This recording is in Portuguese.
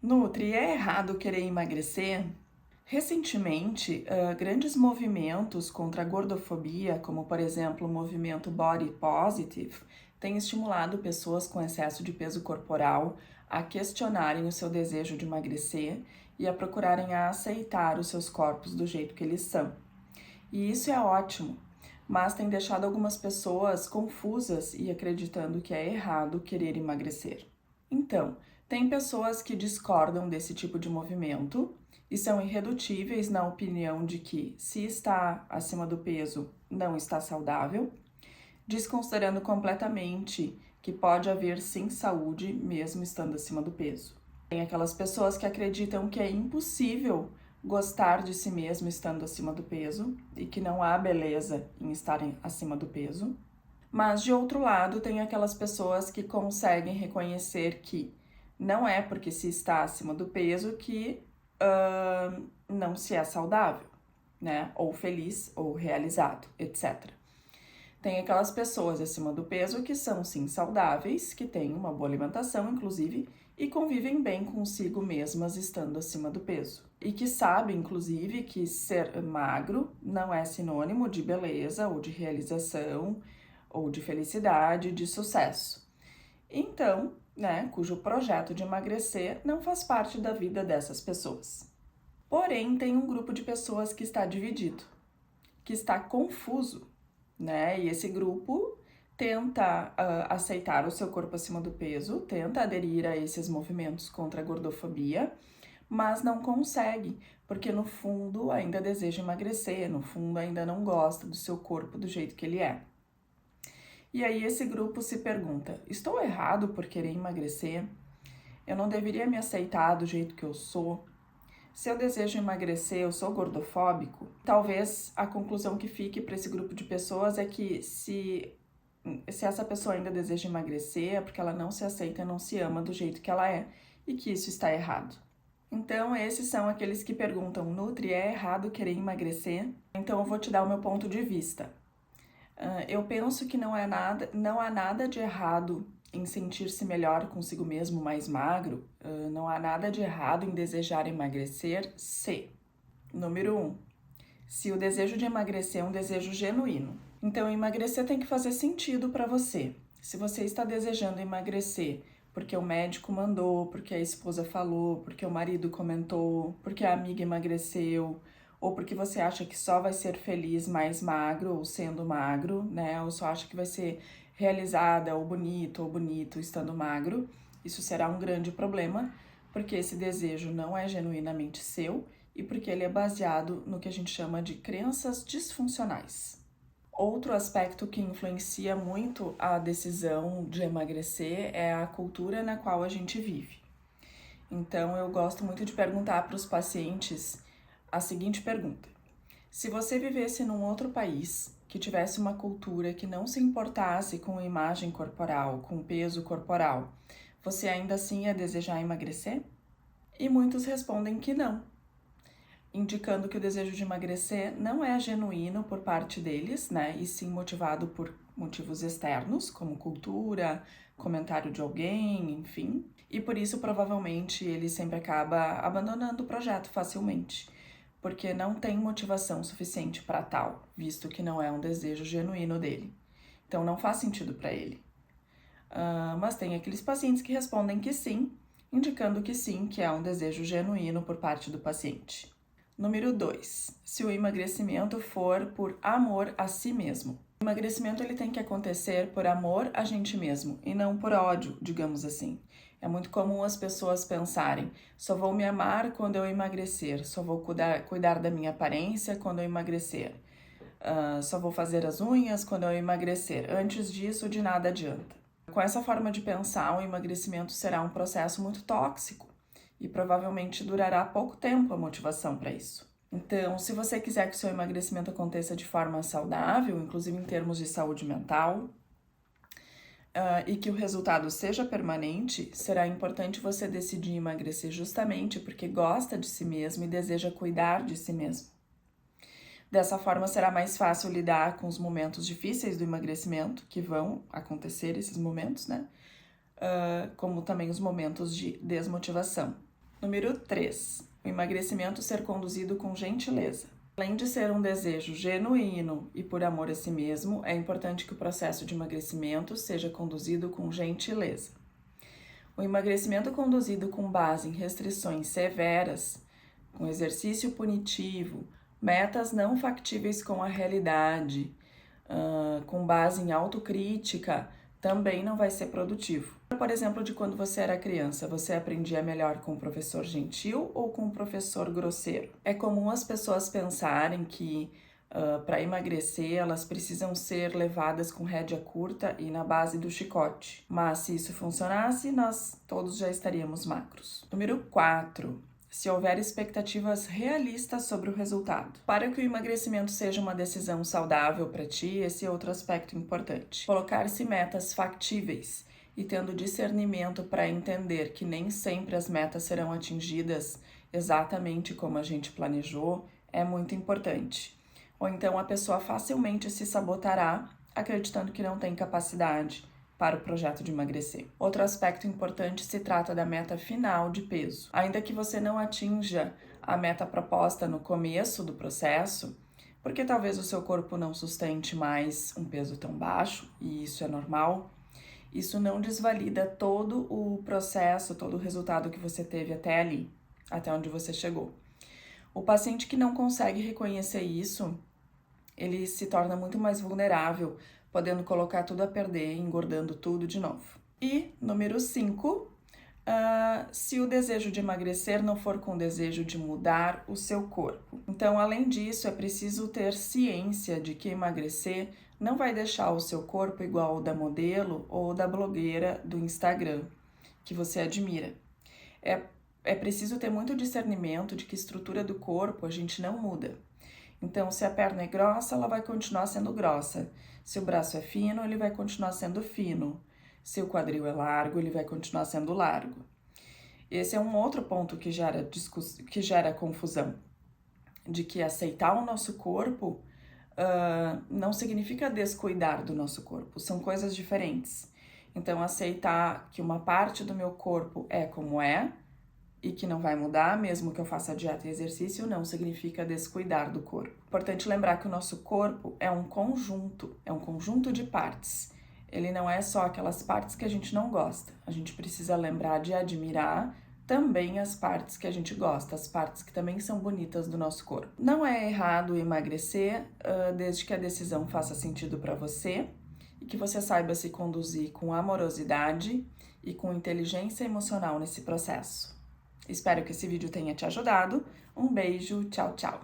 Nutri, é errado querer emagrecer? Recentemente, grandes movimentos contra a gordofobia, como por exemplo o movimento Body Positive, têm estimulado pessoas com excesso de peso corporal a questionarem o seu desejo de emagrecer e a procurarem aceitar os seus corpos do jeito que eles são. E isso é ótimo, mas tem deixado algumas pessoas confusas e acreditando que é errado querer emagrecer. Então, tem pessoas que discordam desse tipo de movimento e são irredutíveis na opinião de que, se está acima do peso, não está saudável, desconsiderando completamente que pode haver sim saúde mesmo estando acima do peso. Tem aquelas pessoas que acreditam que é impossível gostar de si mesmo estando acima do peso e que não há beleza em estarem acima do peso. Mas, de outro lado, tem aquelas pessoas que conseguem reconhecer que não é porque se está acima do peso que não se é saudável, né? Ou feliz, ou realizado, etc. Tem aquelas pessoas acima do peso que são, sim, saudáveis, que têm uma boa alimentação, inclusive, e convivem bem consigo mesmas estando acima do peso. E que sabem, inclusive, que ser magro não é sinônimo de beleza ou de realização ou de felicidade, de sucesso. Então, né, cujo projeto de emagrecer não faz parte da vida dessas pessoas. Porém, tem um grupo de pessoas que está dividido, que está confuso, né? E esse grupo tenta aceitar o seu corpo acima do peso, tenta aderir a esses movimentos contra a gordofobia, mas não consegue, porque no fundo ainda deseja emagrecer, no fundo ainda não gosta do seu corpo do jeito que ele é. E aí esse grupo se pergunta: estou errado por querer emagrecer? Eu não deveria me aceitar do jeito que eu sou? Se eu desejo emagrecer, eu sou gordofóbico? Talvez a conclusão que fique para esse grupo de pessoas é que se essa pessoa ainda deseja emagrecer é porque ela não se aceita, não se ama do jeito que ela é e que isso está errado. Então, esses são aqueles que perguntam: Nutri, é errado querer emagrecer? Então, eu vou te dar o meu ponto de vista. Eu penso que não há nada de errado em sentir-se melhor consigo mesmo, mais magro. Não há nada de errado em desejar emagrecer se, número 1, se o desejo de emagrecer é um desejo genuíno. Então, emagrecer tem que fazer sentido para você. Se você está desejando emagrecer porque o médico mandou, porque a esposa falou, porque o marido comentou, porque a amiga emagreceu, ou porque você acha que só vai ser feliz mais magro ou sendo magro, né? Ou só acha que vai ser realizada ou bonito estando magro, isso será um grande problema, porque esse desejo não é genuinamente seu e porque ele é baseado no que a gente chama de crenças disfuncionais. Outro aspecto que influencia muito a decisão de emagrecer é a cultura na qual a gente vive. Então, eu gosto muito de perguntar para os pacientes a seguinte pergunta: se você vivesse num outro país que tivesse uma cultura que não se importasse com a imagem corporal, com o peso corporal, você ainda assim ia desejar emagrecer? E muitos respondem que não, indicando que o desejo de emagrecer não é genuíno por parte deles, né? E sim motivado por motivos externos, como cultura, comentário de alguém, enfim. E por isso, provavelmente, ele sempre acaba abandonando o projeto facilmente, porque não tem motivação suficiente para tal, visto que não é um desejo genuíno dele. Então, não faz sentido para ele. Mas tem aqueles pacientes que respondem que sim, indicando que sim, que é um desejo genuíno por parte do paciente. Número 2, se o emagrecimento for por amor a si mesmo. O emagrecimento ele tem que acontecer por amor a gente mesmo e não por ódio, digamos assim. É muito comum as pessoas pensarem: só vou me amar quando eu emagrecer, só vou cuidar da minha aparência quando eu emagrecer, só vou fazer as unhas quando eu emagrecer. Antes disso, de nada adianta. Com essa forma de pensar, o emagrecimento será um processo muito tóxico e provavelmente durará pouco tempo a motivação para isso. Então, se você quiser que o seu emagrecimento aconteça de forma saudável, inclusive em termos de saúde mental, e que o resultado seja permanente, será importante você decidir emagrecer justamente porque gosta de si mesmo e deseja cuidar de si mesmo. Dessa forma, será mais fácil lidar com os momentos difíceis do emagrecimento, que vão acontecer esses momentos, né? Como também os momentos de desmotivação. Número 3. O emagrecimento ser conduzido com gentileza. Além de ser um desejo genuíno e por amor a si mesmo, é importante que o processo de emagrecimento seja conduzido com gentileza. O emagrecimento conduzido com base em restrições severas, com exercício punitivo, metas não factíveis com a realidade, com base em autocrítica, também não vai ser produtivo. Por exemplo, de quando você era criança, você aprendia melhor com o professor gentil ou com o professor grosseiro? É comum as pessoas pensarem que para emagrecer elas precisam ser levadas com rédea curta e na base do chicote. Mas se isso funcionasse, nós todos já estaríamos magros. Número 4. Se houver expectativas realistas sobre o resultado. Para que o emagrecimento seja uma decisão saudável para ti, esse é outro aspecto importante. Colocar-se metas factíveis e tendo discernimento para entender que nem sempre as metas serão atingidas exatamente como a gente planejou é muito importante. Ou então a pessoa facilmente se sabotará acreditando que não tem capacidade para o projeto de emagrecer. Outro aspecto importante se trata da meta final de peso. Ainda que você não atinja a meta proposta no começo do processo, porque talvez o seu corpo não sustente mais um peso tão baixo, e isso é normal, isso não desvalida todo o processo, todo o resultado que você teve até ali, até onde você chegou. O paciente que não consegue reconhecer isso, ele se torna muito mais vulnerável, podendo colocar tudo a perder, engordando tudo de novo. E número 5, se o desejo de emagrecer não for com o desejo de mudar o seu corpo. Então, além disso, é preciso ter ciência de que emagrecer não vai deixar o seu corpo igual ao da modelo ou da blogueira do Instagram, que você admira. É preciso ter muito discernimento de que a estrutura do corpo a gente não muda. Então, se a perna é grossa, ela vai continuar sendo grossa. Se o braço é fino, ele vai continuar sendo fino. Se o quadril é largo, ele vai continuar sendo largo. Esse é um outro ponto que gera confusão. De que aceitar o nosso corpo não significa descuidar do nosso corpo. São coisas diferentes. Então, aceitar que uma parte do meu corpo é como é, e que não vai mudar, mesmo que eu faça dieta e exercício, não significa descuidar do corpo. Importante lembrar que o nosso corpo é um conjunto de partes. Ele não é só aquelas partes que a gente não gosta. A gente precisa lembrar de admirar também as partes que a gente gosta, as partes que também são bonitas do nosso corpo. Não é errado emagrecer, desde que a decisão faça sentido para você e que você saiba se conduzir com amorosidade e com inteligência emocional nesse processo. Espero que esse vídeo tenha te ajudado. Um beijo, tchau, tchau!